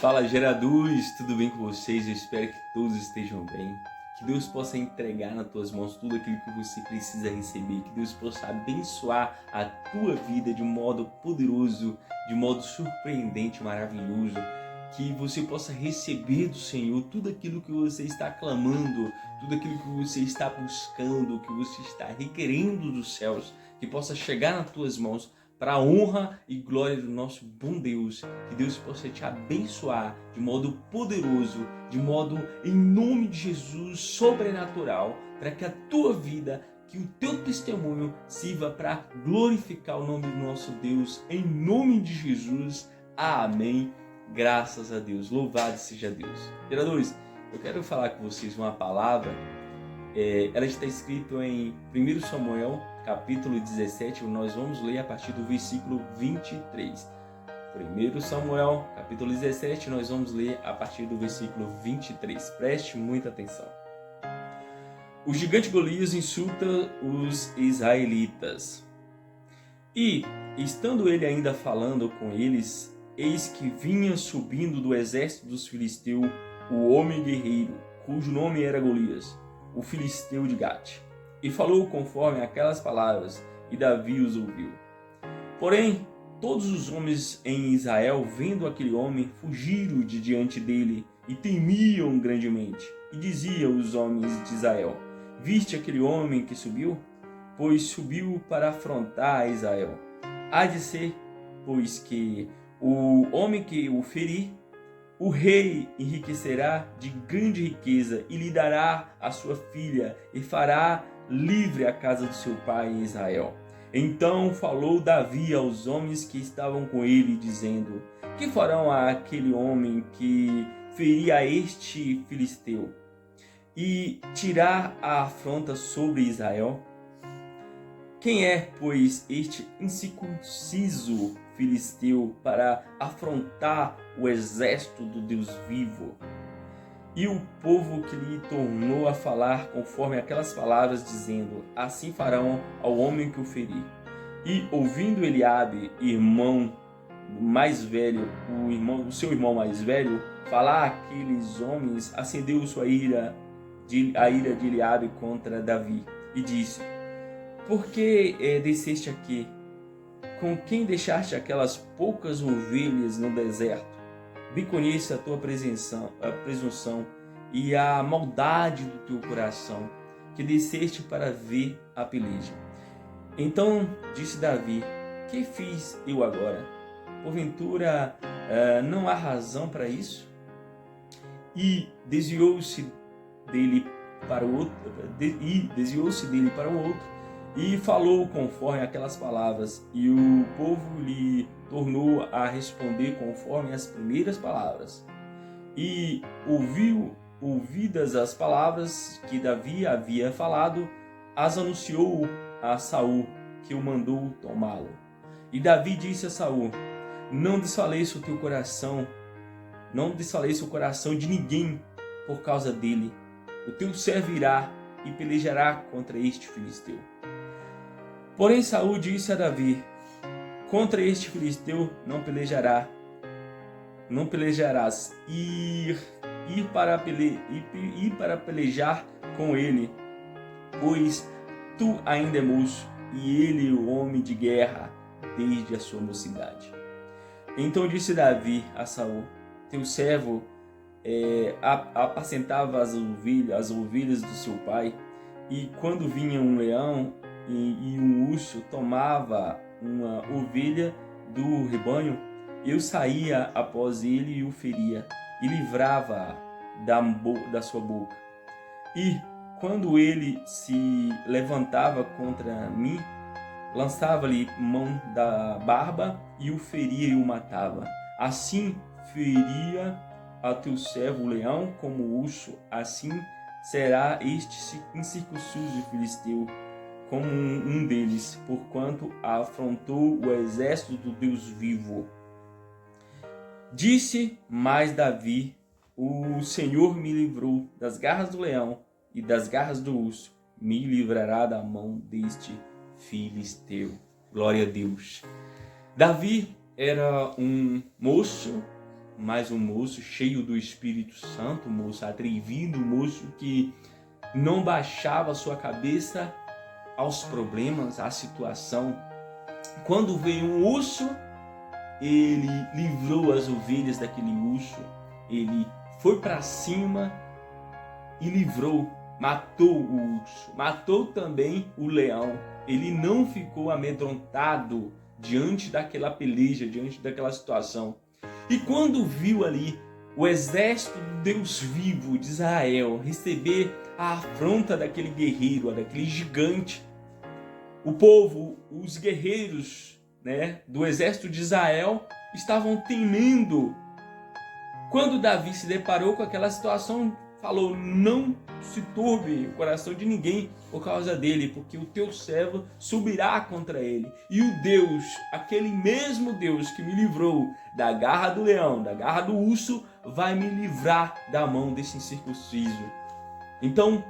Fala geradores, tudo bem com vocês? Eu espero que todos estejam bem. Que Deus possa entregar nas tuas mãos tudo aquilo que você precisa receber. Que Deus possa abençoar a tua vida de modo poderoso, de modo surpreendente, maravilhoso. Que você possa receber do Senhor tudo aquilo que você está clamando, tudo aquilo que você está buscando, que você está requerendo dos céus. Que possa chegar nas tuas mãos para a honra e glória do nosso bom Deus. Que Deus possa te abençoar de modo poderoso, de modo, em nome de Jesus, sobrenatural, para que a tua vida, que o teu testemunho sirva para glorificar o nome do nosso Deus, em nome de Jesus. Amém. Graças a Deus. Louvado seja Deus. Geradores, eu quero falar com vocês uma palavra. Ela está escrita em 1 Samuel, capítulo 17, nós vamos ler a partir do versículo 23. 1 Samuel, capítulo 17, nós vamos ler a partir do versículo 23. Preste muita atenção. O gigante Golias insulta os israelitas. E, estando ele ainda falando com eles, eis que vinha subindo do exército dos filisteus o homem guerreiro, cujo nome era Golias, o filisteu de Gate. E falou conforme aquelas palavras, e Davi os ouviu. Porém, todos os homens em Israel, vendo aquele homem, fugiram de diante dele, e temiam grandemente. E diziam os homens de Israel: Viste aquele homem que subiu? Pois subiu para afrontar Israel. Há de ser, pois que o homem que o ferir, o rei enriquecerá de grande riqueza e lhe dará a sua filha e fará livre a casa do seu pai em Israel. Então falou Davi aos homens que estavam com ele, dizendo: Que farão àquele homem que ferir a este filisteu e tirar a afronta sobre Israel? Quem é, pois, este incircunciso filisteu para afrontar o exército do Deus vivo? E o povo que lhe tornou a falar conforme aquelas palavras, dizendo: Assim farão ao homem que o ferir. E ouvindo Eliabe, irmão mais velho, o seu irmão mais velho, falar aqueles homens, acendeu sua ira, a ira de Eliabe contra Davi, e disse: Por que desceste aqui? Com quem deixaste aquelas poucas ovelhas no deserto? Bem conheço a tua presunção e a maldade do teu coração, que desceste para ver a peleja. Então disse Davi: Que fiz eu agora? Porventura não há razão para isso? E desviou-se dele para o outro, e falou conforme aquelas palavras, e o povo lhe tornou a responder conforme as primeiras palavras. E ouvidas as palavras que Davi havia falado, as anunciou a Saul, que o mandou tomá-lo. E Davi disse a Saul: Não desfaleça o teu coração, não desfaleça o coração de ninguém por causa dele. O teu servo irá e pelejará contra este filisteu. Porém Saul disse a Davi: Contra este filisteu não pelejarás, ir para pelejar com ele, pois tu ainda é moço, e ele o homem de guerra desde a sua mocidade. Então disse Davi a Saul: Teu servo apacentava as ovelhas do seu pai, e quando vinha um leão e um urso tomava uma ovelha do rebanho, eu saía após ele e o feria, e livrava da sua boca. E quando ele se levantava contra mim, lançava-lhe mão da barba e o feria e o matava. Assim feria a teu servo o leão como o urso, assim será este incircunciso filisteu como um deles, porquanto afrontou o exército do Deus vivo. Disse mais Davi: O Senhor me livrou das garras do leão e das garras do urso, me livrará da mão deste filisteu. Glória a Deus. Davi era um moço mas um moço cheio do Espírito Santo, um moço atrevido, um moço que não baixava sua cabeça aos problemas, à situação. Quando veio um urso, ele livrou as ovelhas daquele urso, ele foi para cima e livrou, matou o urso, matou também o leão. Ele não ficou amedrontado diante daquela peleja, diante daquela situação. E quando viu ali o exército do Deus vivo de Israel receber a afronta daquele guerreiro, daquele gigante, o povo, os guerreiros, do exército de Israel estavam temendo. Quando Davi se deparou com aquela situação, falou: não se turbe o coração de ninguém por causa dele, porque o teu servo subirá contra ele. E o Deus, aquele mesmo Deus que me livrou da garra do leão, da garra do urso, vai me livrar da mão desse incircunciso. Então,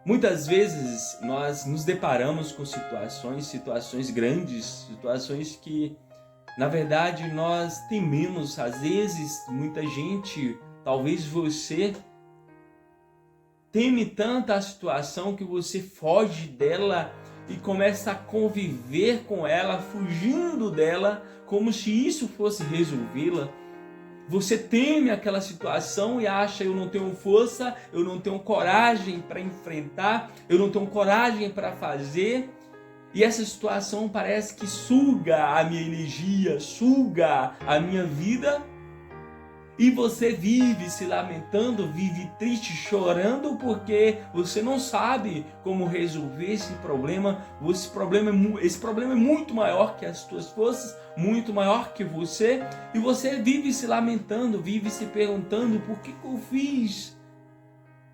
muitas vezes nós nos deparamos com situações grandes, situações que, na verdade, nós tememos. Às vezes, muita gente, talvez você, teme tanto a situação que você foge dela e começa a conviver com ela, fugindo dela, como se isso fosse resolvê-la. Você teme aquela situação e acha: eu não tenho força, eu não tenho coragem para enfrentar, eu não tenho coragem para fazer. E essa situação parece que suga a minha energia, suga a minha vida. E você vive se lamentando, vive triste, chorando, porque você não sabe como resolver esse problema. Esse problema é muito maior que as suas forças, muito maior que você. E você vive se lamentando, vive se perguntando: por que eu fiz?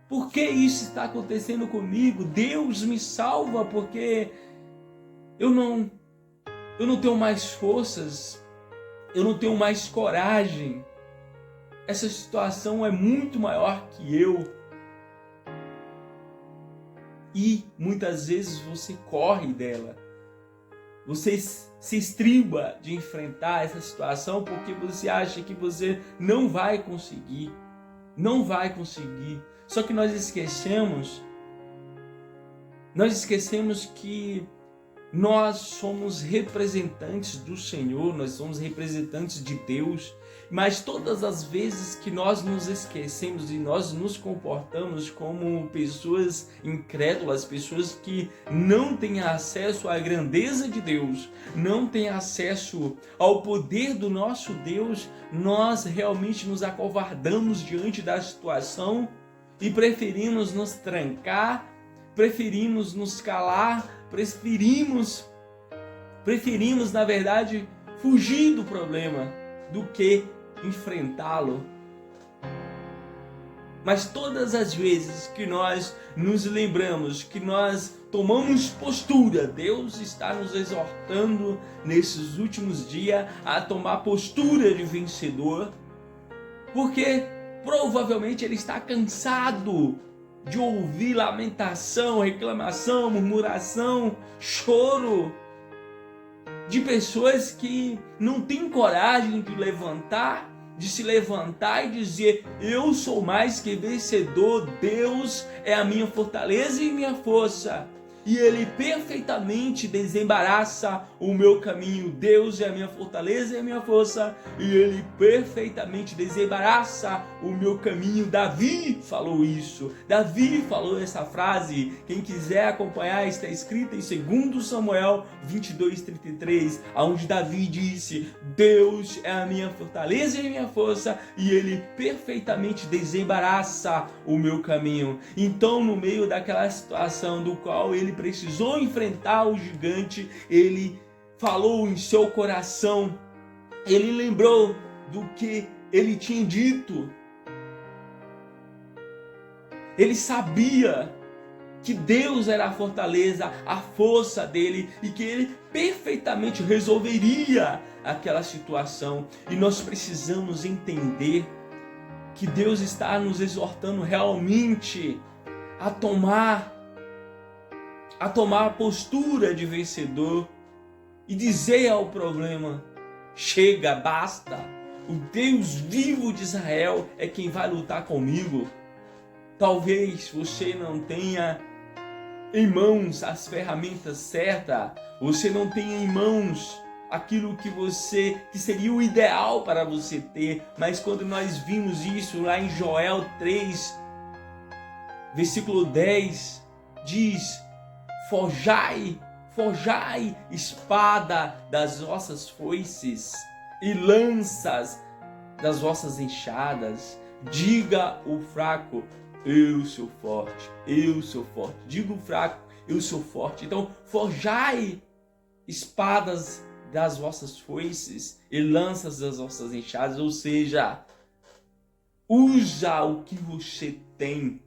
Por que isso está acontecendo comigo? Deus me salva, porque eu não tenho mais forças, eu não tenho mais coragem. Essa situação é muito maior que eu. E muitas vezes você corre dela. Você se estriba de enfrentar essa situação porque você acha que você não vai conseguir. Não vai conseguir. Só que nós esquecemos que nós somos representantes do Senhor, nós somos representantes de Deus, mas todas as vezes que nós nos esquecemos e nós nos comportamos como pessoas incrédulas, pessoas que não têm acesso à grandeza de Deus, não têm acesso ao poder do nosso Deus, nós realmente nos acovardamos diante da situação e preferimos nos trancar, preferimos nos calar, preferimos, na verdade, fugir do problema do que enfrentá-lo. Mas todas as vezes que nós nos lembramos, que nós tomamos postura, Deus está nos exortando nesses últimos dias a tomar postura de vencedor, porque provavelmente Ele está cansado de ouvir lamentação, reclamação, murmuração, choro de pessoas que não têm coragem de se levantar e dizer: eu sou mais que vencedor, Deus é a minha fortaleza e minha força. E Ele perfeitamente desembaraça o meu caminho. Deus é a minha fortaleza e a minha força. E Ele perfeitamente desembaraça o meu caminho. Davi falou isso. Davi falou essa frase. Quem quiser acompanhar, está escrita em 2 Samuel 22:33, onde Davi disse: Deus é a minha fortaleza e a minha força. E Ele perfeitamente desembaraça o meu caminho. Então, no meio daquela situação do qual ele precisou enfrentar o gigante, ele falou em seu coração, ele lembrou do que ele tinha dito. Ele sabia que Deus era a fortaleza, a força dele, e que ele perfeitamente resolveria aquela situação. E nós precisamos entender que Deus está nos exortando realmente a tomar a postura de vencedor e dizer ao problema: chega, basta, O Deus vivo de Israel é quem vai lutar comigo. Talvez você não tenha em mãos as ferramentas certas, você não tenha em mãos aquilo que seria o ideal para você ter, mas quando nós vimos isso lá em Joel 3, versículo 10, diz: forjai espada das vossas foices e lanças das vossas enxadas. Diga o fraco: eu sou forte, eu sou forte. Diga o fraco: eu sou forte. Então, forjai espadas das vossas foices e lanças das vossas enxadas, ou seja, usa o que você tem.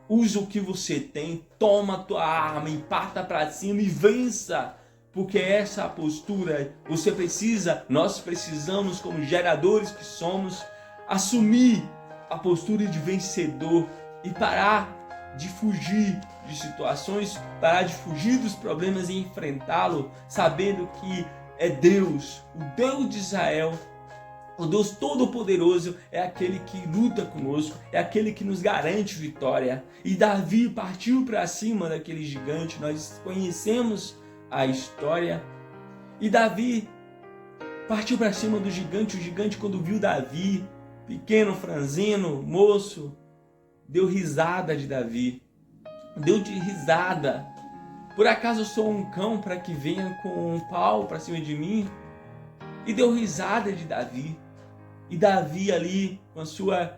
Usa o que você tem, toma a tua arma e parta para cima e vença. Porque essa postura nós precisamos, como geradores que somos, assumir a postura de vencedor e parar de fugir de situações, parar de fugir dos problemas e enfrentá-lo, sabendo que é Deus, o Deus de Israel, o Deus Todo-Poderoso, é aquele que luta conosco, é aquele que nos garante vitória. E Davi partiu para cima daquele gigante, nós conhecemos a história. E Davi partiu para cima do gigante. O gigante, quando viu Davi, pequeno, franzino, moço, deu risada de Davi. Deu de risada. Por acaso eu sou um cão para que venha com um pau para cima de mim? E deu risada de Davi. E Davi ali com a sua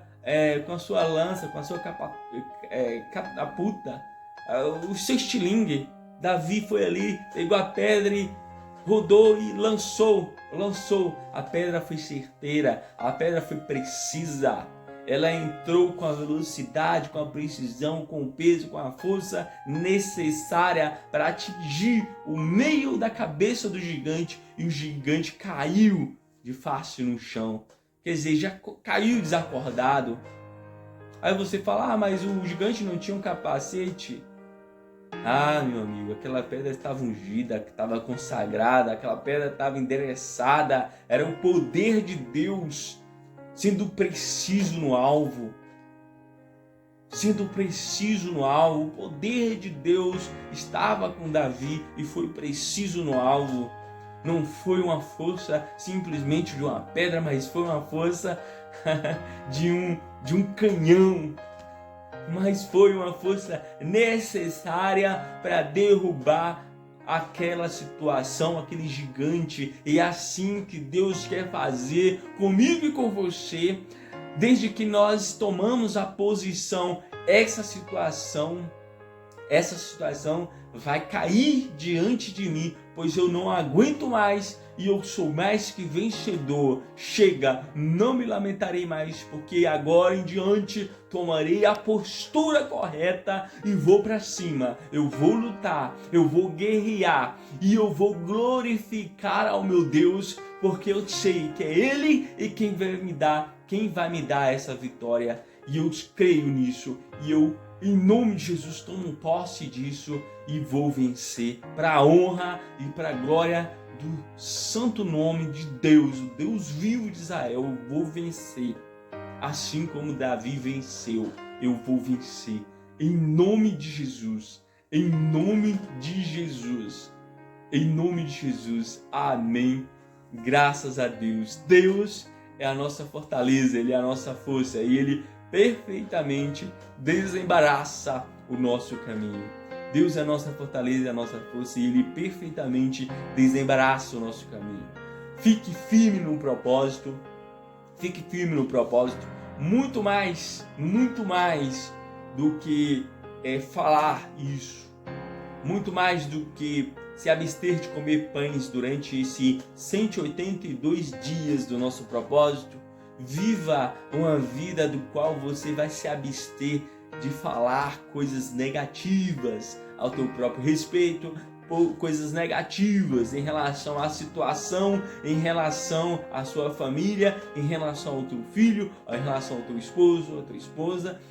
lança, com a sua catapulta, o seu estilingue, Davi foi ali, pegou a pedra e rodou e lançou. A pedra foi certeira, a pedra foi precisa. Ela entrou com a velocidade, com a precisão, com o peso, com a força necessária para atingir o meio da cabeça do gigante, e o gigante caiu de face no chão. Quer dizer, já caiu desacordado. Aí você fala: mas o gigante não tinha um capacete. Ah, meu amigo, aquela pedra estava ungida, estava consagrada, aquela pedra estava endereçada. Era o poder de Deus sendo preciso no alvo. Sendo preciso no alvo. O poder de Deus estava com Davi e foi preciso no alvo. Não foi uma força simplesmente de uma pedra, mas foi uma força de um canhão. Mas foi uma força necessária para derrubar aquela situação, aquele gigante. E é assim que Deus quer fazer comigo e com você, desde que nós tomamos a posição. Essa situação vai cair diante de mim, pois eu não aguento mais e eu sou mais que vencedor. Chega, não me lamentarei mais, porque agora em diante tomarei a postura correta e vou para cima. Eu vou lutar, eu vou guerrear e eu vou glorificar ao meu Deus, porque eu sei que é Ele e quem vai me dar essa vitória. E eu creio nisso, e eu, em nome de Jesus, tomo posse disso e vou vencer para a honra e para a glória do santo nome de Deus, o Deus vivo de Israel. Eu vou vencer, assim como Davi venceu. Eu vou vencer em nome de Jesus, em nome de Jesus, em nome de Jesus. Amém. Graças a Deus. Deus é a nossa fortaleza, Ele é a nossa força e Ele perfeitamente desembaraça o nosso caminho. Deus é a nossa fortaleza, a nossa força, e Ele perfeitamente desembaraça o nosso caminho. Fique firme no propósito, muito mais do que falar isso, muito mais do que se abster de comer pães durante esses 182 dias do nosso propósito. Viva uma vida do qual você vai se abster de falar coisas negativas ao teu próprio respeito, coisas negativas em relação à situação, em relação à sua família, em relação ao teu filho, em relação ao teu esposo, à tua esposa.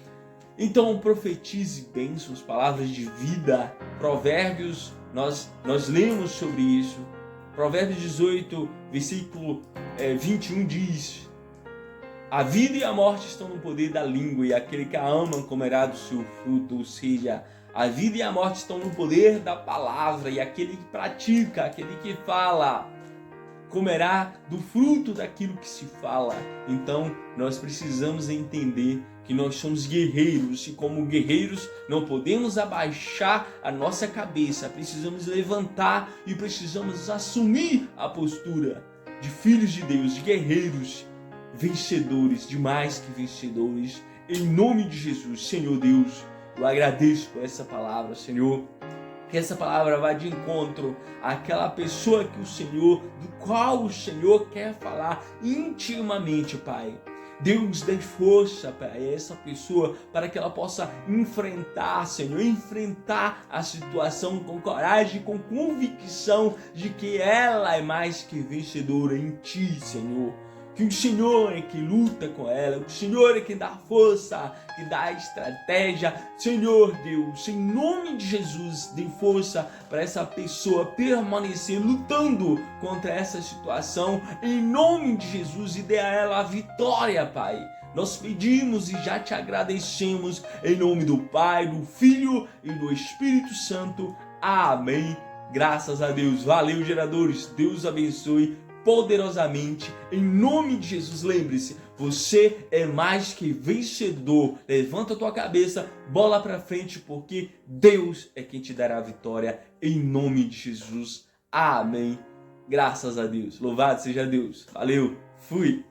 Então profetize bênçãos, palavras de vida. Provérbios, nós lemos sobre isso. Provérbios 18, versículo 21 diz: a vida e a morte estão no poder da língua, e aquele que a ama comerá do seu fruto. Ou seja, a vida e a morte estão no poder da palavra, e aquele que pratica, aquele que fala, comerá do fruto daquilo que se fala. Então, nós precisamos entender que nós somos guerreiros, e como guerreiros não podemos abaixar a nossa cabeça, precisamos levantar e precisamos assumir a postura de filhos de Deus, de guerreiros, vencedores, de mais que vencedores, em nome de Jesus. Senhor Deus, eu agradeço por essa palavra, Senhor, que essa palavra vá de encontro àquela pessoa que o Senhor, do qual o Senhor quer falar intimamente, Pai. Deus, dê força para essa pessoa, para que ela possa enfrentar, Senhor, enfrentar a situação com coragem, com convicção de que ela é mais que vencedora em Ti, Senhor. Que o Senhor é que luta com ela, o Senhor é que dá força, que dá estratégia. Senhor Deus, em nome de Jesus, dê força para essa pessoa permanecer lutando contra essa situação, em nome de Jesus, e dê a ela a vitória, Pai. Nós pedimos e já te agradecemos, em nome do Pai, do Filho e do Espírito Santo. Amém. Graças a Deus. Valeu, geradores. Deus abençoe poderosamente, em nome de Jesus. Lembre-se, você é mais que vencedor. Levanta a tua cabeça, bola pra frente, porque Deus é quem te dará a vitória, em nome de Jesus. Amém. Graças a Deus. Louvado seja Deus. Valeu. Fui.